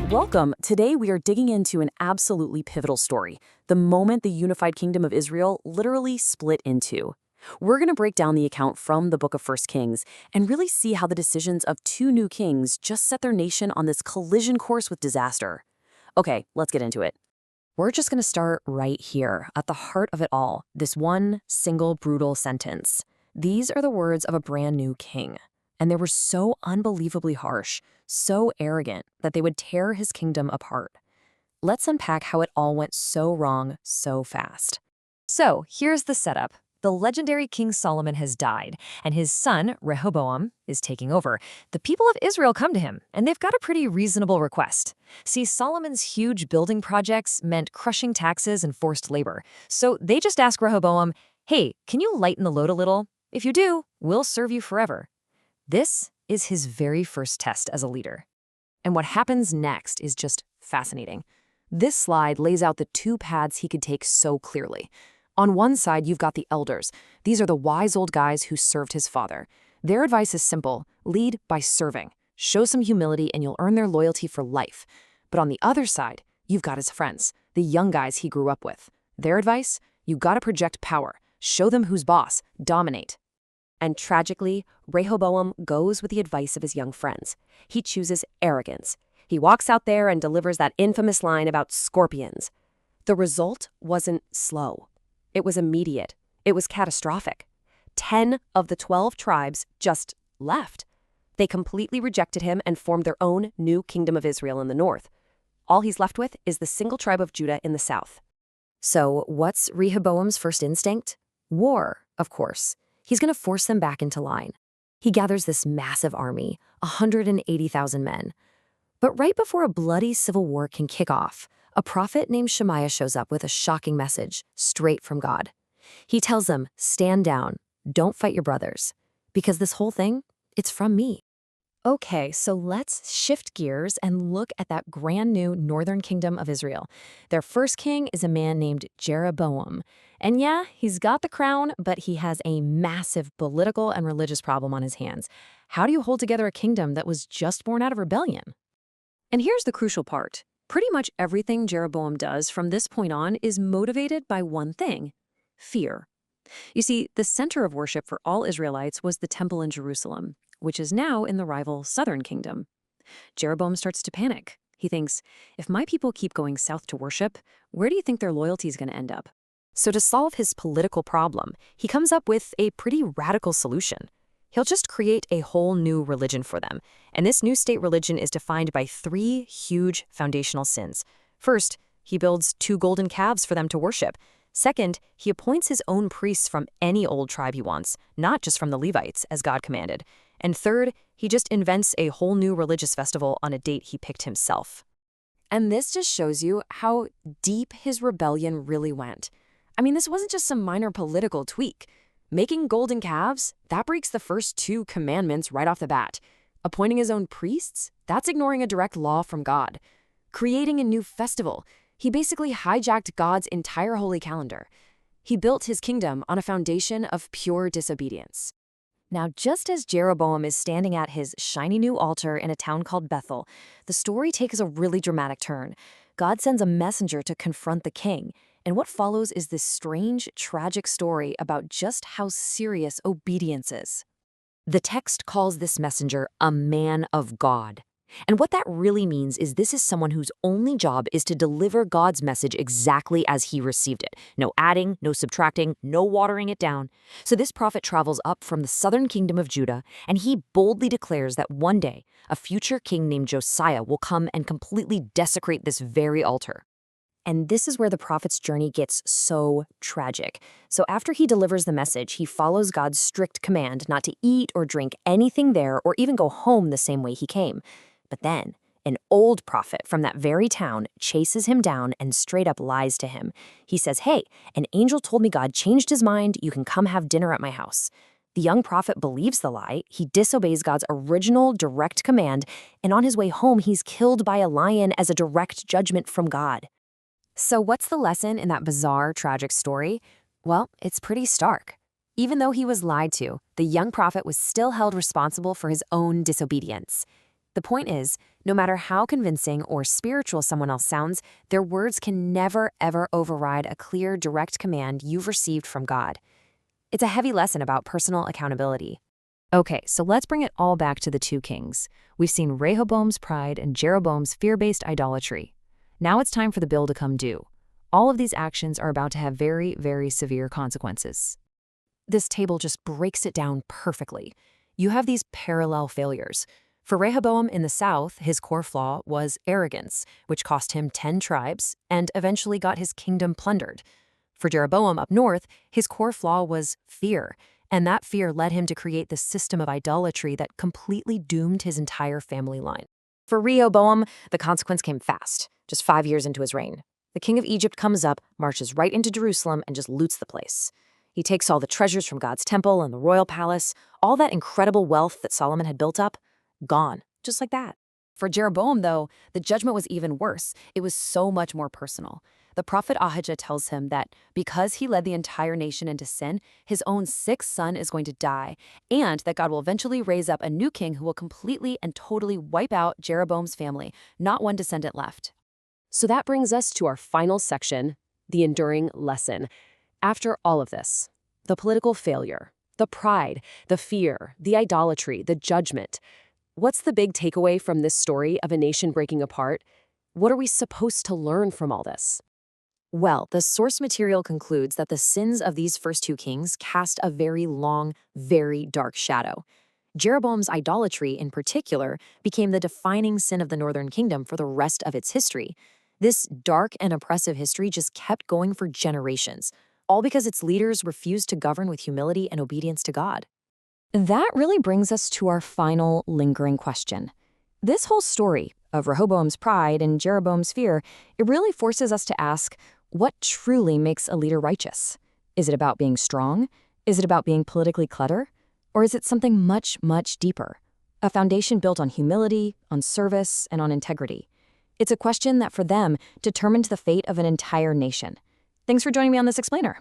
Welcome. Today we are digging into an absolutely pivotal story, the moment the unified kingdom of Israel literally split in two. We're going to break down the account from the book of First Kings and really see how the decisions of two new kings just set their nation on this collision course with disaster. Okay, let's get into it. We're just going to start right here, at the heart of it all, this one single brutal sentence. These are the words of a brand new king. And they were so unbelievably harsh, so arrogant, that they would tear his kingdom apart. Let's unpack how it all went so wrong so fast. So, here's the setup. The legendary King Solomon has died, and his son, Rehoboam, is taking over. The people of Israel come to him, and they've got a pretty reasonable request. See, Solomon's huge building projects meant crushing taxes and forced labor. So they just ask Rehoboam, hey, can you lighten the load a little? If you do, we'll serve you forever. This is his very first test as a leader. And what happens next is just fascinating. This slide lays out the two paths he could take so clearly. On one side, you've got the elders. These are the wise old guys who served his father. Their advice is simple: lead by serving. Show some humility and you'll earn their loyalty for life. But on the other side, you've got his friends, the young guys he grew up with. Their advice? You gotta project power. Show them who's boss. Dominate. And tragically, Rehoboam goes with the advice of his young friends. He chooses arrogance. He walks out there and delivers that infamous line about scorpions. The result wasn't slow. It was immediate. It was catastrophic. 10 of the 12 tribes just left. They completely rejected him and formed their own new kingdom of Israel in the north. All he's left with is the single tribe of Judah in the south. So what's Rehoboam's first instinct? War, of course. He's going to force them back into line. He gathers this massive army, 180,000 men. But right before a bloody civil war can kick off, a prophet named Shemaiah shows up with a shocking message straight from God. He tells them, stand down, don't fight your brothers, because this whole thing, it's from me. Okay, so let's shift gears and look at that brand new northern kingdom of Israel. Their first king is a man named Jeroboam. And yeah, he's got the crown, but he has a massive political and religious problem on his hands. How do you hold together a kingdom that was just born out of rebellion? And here's the crucial part. Pretty much everything Jeroboam does from this point on is motivated by one thing: fear. You see, the center of worship for all Israelites was the temple in Jerusalem, which is now in the rival southern kingdom. Jeroboam starts to panic. He thinks, if my people keep going south to worship, where do you think their loyalty is going to end up? So to solve his political problem, he comes up with a pretty radical solution. He'll just create a whole new religion for them. And this new state religion is defined by 3 huge foundational sins. First, he builds 2 golden calves for them to worship. Second, he appoints his own priests from any old tribe he wants, not just from the Levites, as God commanded. And third, he just invents a whole new religious festival on a date he picked himself. And this just shows you how deep his rebellion really went. I mean, this wasn't just some minor political tweak. Making golden calves, that breaks the first 2 commandments right off the bat. Appointing his own priests, that's ignoring a direct law from God. Creating a new festival, he basically hijacked God's entire holy calendar. He built his kingdom on a foundation of pure disobedience. Now, just as Jeroboam is standing at his shiny new altar in a town called Bethel, the story takes a really dramatic turn. God sends a messenger to confront the king, and what follows is this strange, tragic story about just how serious obedience is. The text calls this messenger a man of God. And what that really means is this is someone whose only job is to deliver God's message exactly as he received it. No adding, no subtracting, no watering it down. So this prophet travels up from the southern kingdom of Judah, and he boldly declares that one day, a future king named Josiah will come and completely desecrate this very altar. And this is where the prophet's journey gets so tragic. So after he delivers the message, he follows God's strict command not to eat or drink anything there or even go home the same way he came. But then, an old prophet from that very town chases him down and straight up lies to him. He says, hey, an angel told me God changed his mind, you can come have dinner at my house. The young prophet believes the lie, he disobeys God's original direct command, and on his way home he's killed by a lion as a direct judgment from God. So what's the lesson in that bizarre, tragic story? Well, it's pretty stark. Even though he was lied to, the young prophet was still held responsible for his own disobedience. The point is, no matter how convincing or spiritual someone else sounds, their words can never, ever override a clear, direct command you've received from God. It's a heavy lesson about personal accountability. Okay, so let's bring it all back to the two kings. We've seen Rehoboam's pride and Jeroboam's fear-based idolatry. Now it's time for the bill to come due. All of these actions are about to have very, very severe consequences. This table just breaks it down perfectly. You have these parallel failures. For Rehoboam in the south, his core flaw was arrogance, which cost him 10 tribes and eventually got his kingdom plundered. For Jeroboam up north, his core flaw was fear, and that fear led him to create the system of idolatry that completely doomed his entire family line. For Rehoboam, the consequence came fast, just 5 years into his reign. The king of Egypt comes up, marches right into Jerusalem, and just loots the place. He takes all the treasures from God's temple and the royal palace, all that incredible wealth that Solomon had built up, gone, just like that. For Jeroboam, though, the judgment was even worse. It was so much more personal. The prophet Ahijah tells him that because he led the entire nation into sin, his own sixth son is going to die, and that God will eventually raise up a new king who will completely and totally wipe out Jeroboam's family, not one descendant left. So that brings us to our final section, the enduring lesson. After all of this, the political failure, the pride, the fear, the idolatry, the judgment, what's the big takeaway from this story of a nation breaking apart? What are we supposed to learn from all this? Well, the source material concludes that the sins of these first two kings cast a very long, very dark shadow. Jeroboam's idolatry, in particular, became the defining sin of the northern kingdom for the rest of its history. This dark and oppressive history just kept going for generations, all because its leaders refused to govern with humility and obedience to God. That really brings us to our final lingering question. This whole story of Rehoboam's pride and Jeroboam's fear, it really forces us to ask, what truly makes a leader righteous? Is it about being strong? Is it about being politically clever? Or is it something much, much deeper? A foundation built on humility, on service, and on integrity. It's a question that for them determined the fate of an entire nation. Thanks for joining me on this explainer.